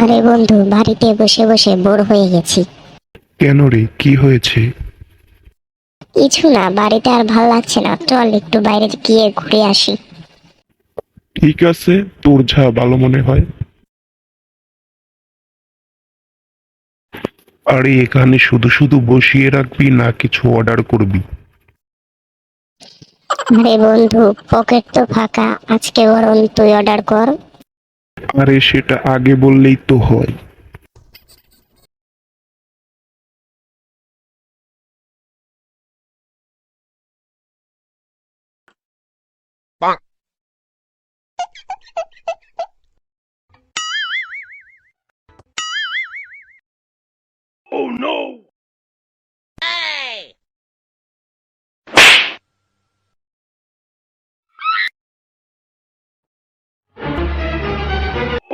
আরে বন্ধু, বাড়িতে বসে বসে বোর হয়ে গেছি। কেন রে, কি হয়েছে? কিছু না, বাড়িতে আর ভাল লাগছে না, চল একটু বাইরে গিয়ে ঘুরে আসি। ঠিক আছে, তোর যা ভালো মনে হয়। আরে এখানে শুধু শুধু বসিয়ে রাখবি না কিছু অর্ডার করবি? আরে বন্ধু, পকেট তো ফাঁকা, আজকে বরং তুই অর্ডার কর। আরে সেটা আগে বললেই তো হয়। Oh no!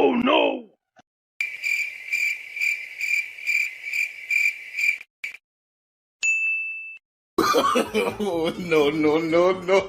Oh no! Oh, no, no, no, no.